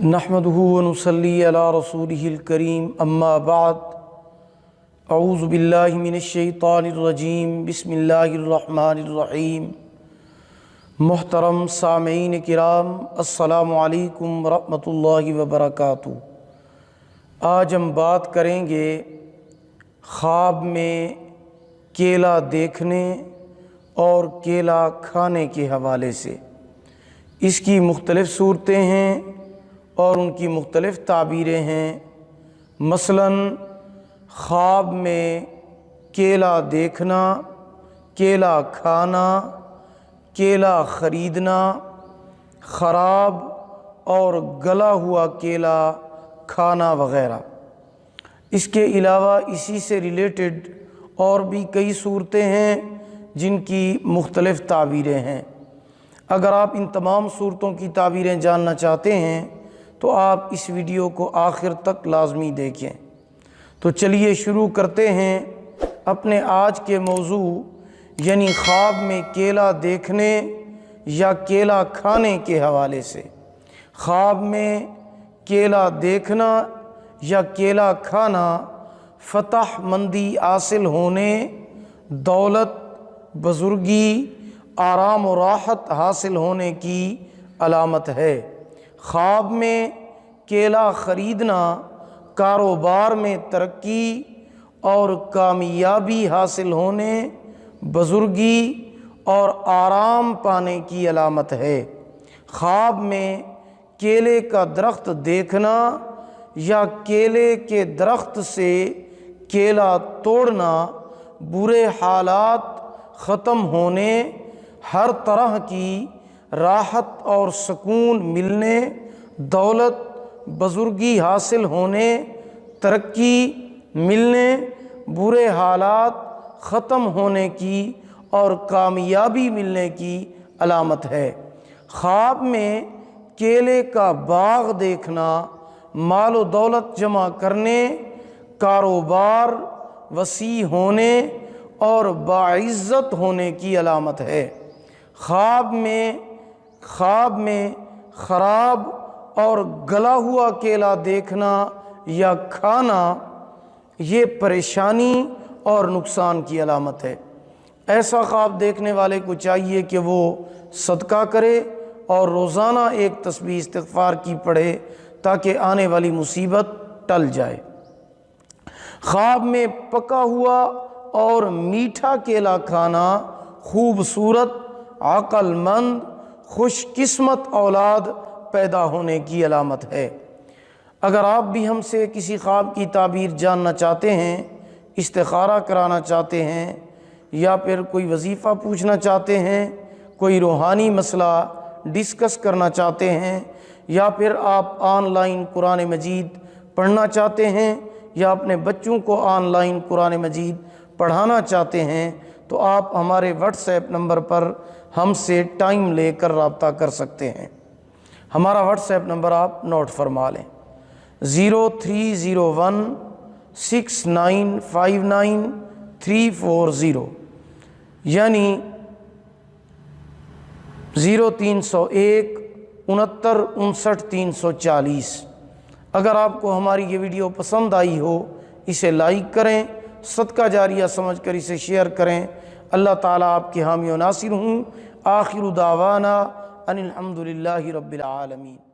نحمدہ ونصلی علی رسولہ الکریم اما بعد اعوذ باللہ من الشیطان الرجیم بسم اللہ الرحمن الرحیم۔ محترم سامعین کرام، السلام علیکم ورحمۃ اللہ وبرکاتہ۔ آج ہم بات کریں گے خواب میں کیلا دیکھنے اور کیلا کھانے کے حوالے سے۔ اس کی مختلف صورتیں ہیں اور ان کی مختلف تعبیریں ہیں۔ مثلاً خواب میں کیلا دیکھنا، کیلا کھانا، کیلا خریدنا، خراب اور گلا ہوا کیلا کھانا وغیرہ۔ اس کے علاوہ اسی سے ریلیٹڈ اور بھی کئی صورتیں ہیں جن کی مختلف تعبیریں ہیں۔ اگر آپ ان تمام صورتوں کی تعبیریں جاننا چاہتے ہیں تو آپ اس ویڈیو کو آخر تک لازمی دیکھیں۔ تو چلیے شروع کرتے ہیں اپنے آج کے موضوع یعنی خواب میں کیلا دیکھنے یا کیلا کھانے کے حوالے سے۔ خواب میں کیلا دیکھنا یا کیلا کھانا فتح مندی حاصل ہونے، دولت، بزرگی، آرام و راحت حاصل ہونے کی علامت ہے۔ خواب میں کیلا خریدنا کاروبار میں ترقی اور کامیابی حاصل ہونے، بزرگی اور آرام پانے کی علامت ہے۔ خواب میں کیلے کا درخت دیکھنا یا کیلے کے درخت سے کیلا توڑنا برے حالات ختم ہونے، ہر طرح کی راحت اور سکون ملنے، دولت، بزرگی حاصل ہونے، ترقی ملنے، برے حالات ختم ہونے کی اور کامیابی ملنے کی علامت ہے۔ خواب میں کیلے کا باغ دیکھنا مال و دولت جمع کرنے، کاروبار وسیع ہونے اور باعزت ہونے کی علامت ہے۔ خواب میں خراب اور گلا ہوا کیلا دیکھنا یا کھانا یہ پریشانی اور نقصان کی علامت ہے۔ ایسا خواب دیکھنے والے کو چاہیے کہ وہ صدقہ کرے اور روزانہ ایک تسبیح استغفار کی پڑھے تاکہ آنے والی مصیبت ٹل جائے۔ خواب میں پکا ہوا اور میٹھا کیلا کھانا خوبصورت، عقل مند، خوش قسمت اولاد پیدا ہونے کی علامت ہے۔ اگر آپ بھی ہم سے کسی خواب کی تعبیر جاننا چاہتے ہیں، استخارہ کرانا چاہتے ہیں یا پھر کوئی وظیفہ پوچھنا چاہتے ہیں، کوئی روحانی مسئلہ ڈسکس کرنا چاہتے ہیں، یا پھر آپ آن لائن قرآن مجید پڑھنا چاہتے ہیں یا اپنے بچوں کو آن لائن قرآن مجید پڑھانا چاہتے ہیں، تو آپ ہمارے واٹس ایپ نمبر پر ہم سے ٹائم لے کر رابطہ کر سکتے ہیں۔ ہمارا واٹس ایپ نمبر آپ نوٹ فرما لیں، 03016959 یعنی 0301 69 59 340۔ اگر آپ کو ہماری یہ ویڈیو پسند آئی ہو اسے لائک کریں، صدقہ جاریہ سمجھ کر اسے شیئر کریں۔ اللہ تعالیٰ آپ کے حامی و ناصر ہوں۔ آخر دعوانا ان الحمد للہ رب العالمین۔